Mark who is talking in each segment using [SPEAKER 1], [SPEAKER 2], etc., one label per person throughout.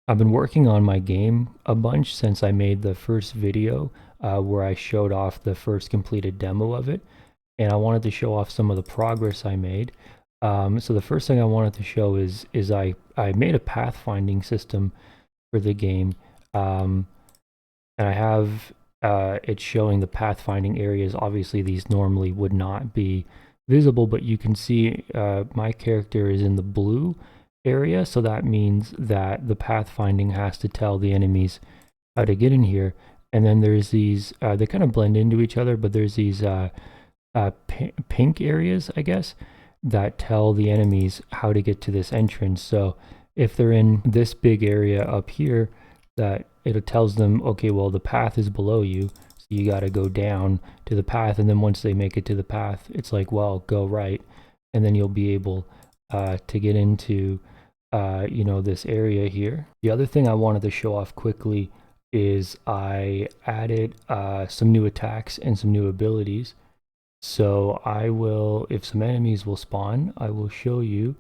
[SPEAKER 1] I've been working on my game a bunch since I made the first video where I showed off the first completed demo of it, and I wanted to show off some of the progress I made. So the first thing I wanted to show is I made a pathfinding system for the game, and I have it showing the pathfinding areas. Obviously, these normally would not be visible, but you can see my character is in the blue area, so that means that the pathfinding has to tell the enemies how to get in here. And then there's these, they kind of blend into each other, but there's these pink areas, I guess, that tell the enemies how to get to this entrance. So if they're in this big area up here, that it tells them, okay, well, the path is below you, so you got to go down to the path. And then once they make it to the path, it's like, well, go right, and then you'll be able to get into this area here. The other thing I wanted to show off quickly is I added some new attacks and some new abilities. So I will, if some enemies will spawn, I will show you.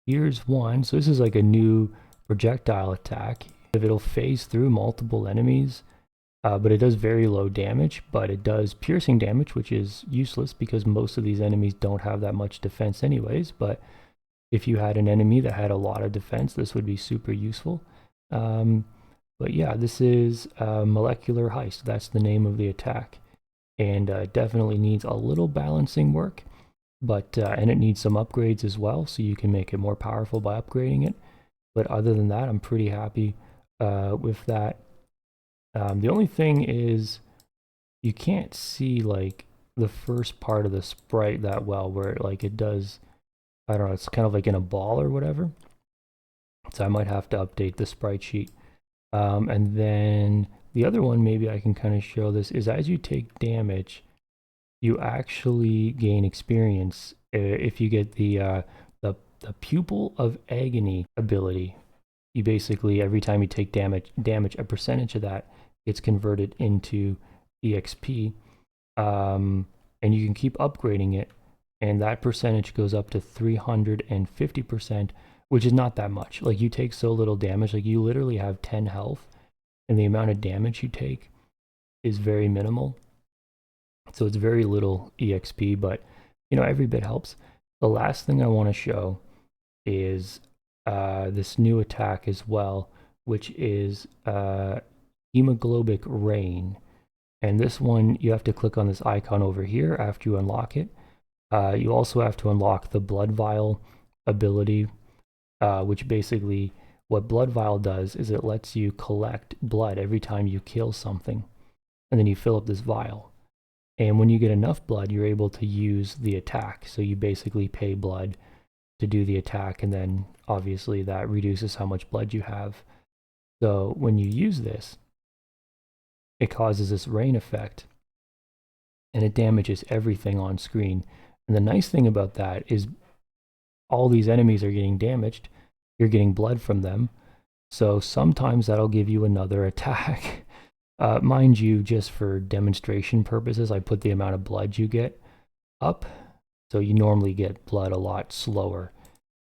[SPEAKER 1] Here's one. So this is like a new projectile attack. It'll phase through multiple enemies, but it does very low damage, but it does piercing damage, which is useless because most of these enemies don't have that much defense anyways. But if you had an enemy that had a lot of defense, this would be super useful. But yeah, this is Molecular Heist. That's the name of the attack. And definitely needs a little balancing work, but and it needs some upgrades as well, so you can make it more powerful by upgrading it. But other than that, I'm pretty happy with that. The only thing is you can't see like the first part of the sprite that well, where like it does, I don't know, it's kind of like in a ball or whatever. So I might have to update the sprite sheet. And then the other one, maybe I can kind of show this, is as you take damage, you actually gain experience if you get the Pupil of Agony ability. You basically, every time you take damage, a percentage of that gets converted into EXP, and you can keep upgrading it, and that percentage goes up to 350%, which is not that much. Like, you take so little damage, like you literally have 10 health, and the amount of damage you take is very minimal. So it's very little EXP, but every bit helps. The last thing I want to show is this new attack as well, which is Hemoglobic Rain. And this one, you have to click on this icon over here after you unlock it. You also have to unlock the Blood Vial ability, which basically, what Blood Vial does is it lets you collect blood every time you kill something. And then you fill up this vial. And when you get enough blood, you're able to use the attack. So you basically pay blood to do the attack, and then obviously that reduces how much blood you have. So when you use this, it causes this rain effect, and it damages everything on screen. And the nice thing about that is all these enemies are getting damaged. You're getting blood from them. So sometimes that'll give you another attack. Mind you, just for demonstration purposes, I put the amount of blood you get up. So you normally get blood a lot slower.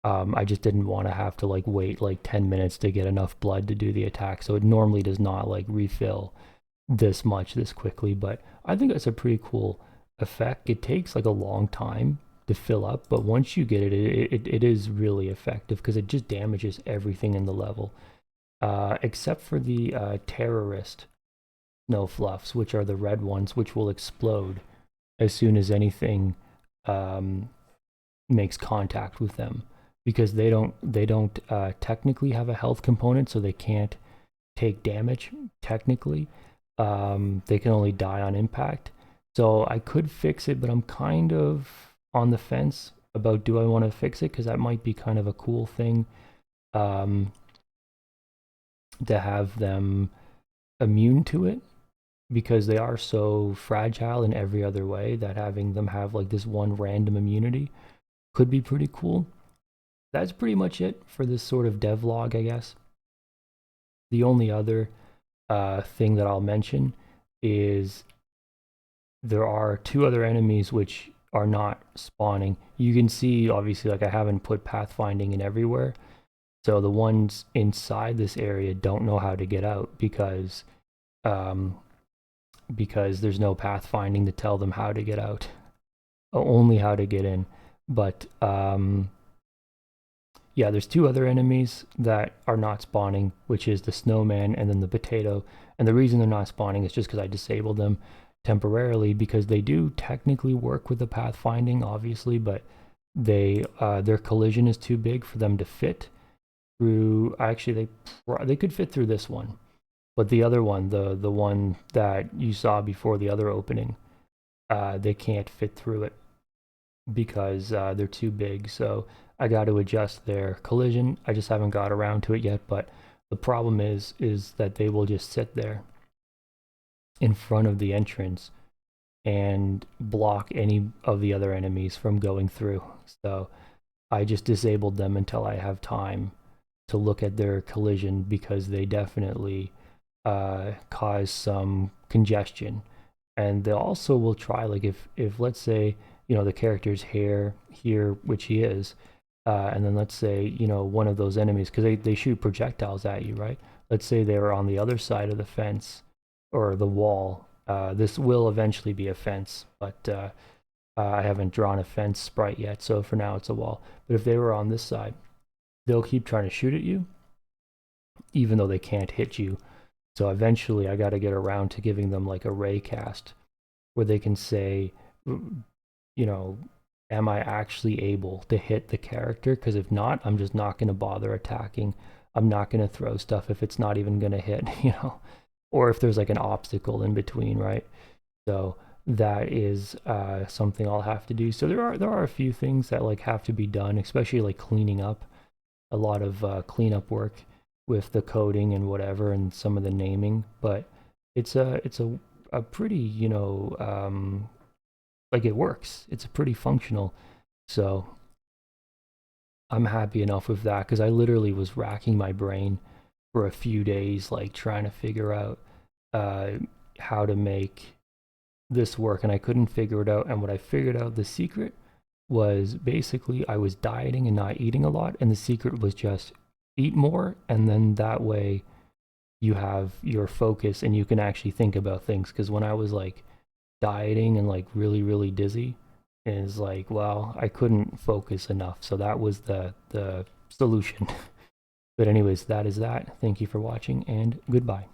[SPEAKER 1] I just didn't want to have to like wait like 10 minutes to get enough blood to do the attack. So it normally does not like refill this much this quickly, but I think that's a pretty cool effect. It takes like a long time to fill up, but once you get it, it is really effective because it just damages everything in the level, except for the terrorist snow fluffs, which are the red ones, which will explode as soon as anything makes contact with them, because they don't technically have a health component, so they can't take damage technically. They can only die on impact. So I could fix it, but I'm kind of on the fence about, do I want to fix it, because that might be kind of a cool thing to have them immune to it, because they are so fragile in every other way that having them have like this one random immunity could be pretty cool. That's pretty much it for this sort of devlog, I guess. The only other thing that I'll mention is there are two other enemies which are not spawning. You can see, obviously, like I haven't put pathfinding in everywhere. So the ones inside this area don't know how to get out um, because there's no pathfinding to tell them how to get out, only how to get in. But yeah, there's two other enemies that are not spawning, which is the snowman and then the potato. And the reason they're not spawning is just because I disabled them temporarily, because they do technically work with the pathfinding, obviously, but their collision is too big for them to fit through. Actually, they could fit through this one, but the other one, the one that you saw before the other opening, they can't fit through it because they're too big. So I got to adjust their collision. I just haven't got around to it yet, but the problem is that they will just sit there in front of the entrance and block any of the other enemies from going through. So I just disabled them until I have time to look at their collision, because they definitely cause some congestion. And they also will try, like, if let's say, the character's hair here, which he is, and then let's say, one of those enemies, because they shoot projectiles at you, right? Let's say they were on the other side of the fence or the wall. This will eventually be a fence, but I haven't drawn a fence sprite yet, so for now it's a wall. But if they were on this side, they'll keep trying to shoot at you, even though they can't hit you. So eventually I got to get around to giving them like a ray cast where they can say, am I actually able to hit the character? Because if not, I'm just not going to bother attacking. I'm not going to throw stuff if it's not even going to hit, or if there's like an obstacle in between, right? So that is something I'll have to do. So there are a few things that like have to be done, especially like cleaning up, a lot of cleanup work with the coding and whatever and some of the naming. But it's a pretty, like, it works. It's a pretty functional. So I'm happy enough with that, because I literally was racking my brain for a few days, like trying to figure out uh, how to make this work, and I couldn't figure it out. And what I figured out, the secret was basically I was dieting and not eating a lot, and the secret was just eat more, and then that way you have your focus and you can actually think about things. Because when I was like dieting and like really really dizzy, is like, well, I couldn't focus enough, so that was the solution. But anyways, that is that. Thank you for watching, and goodbye.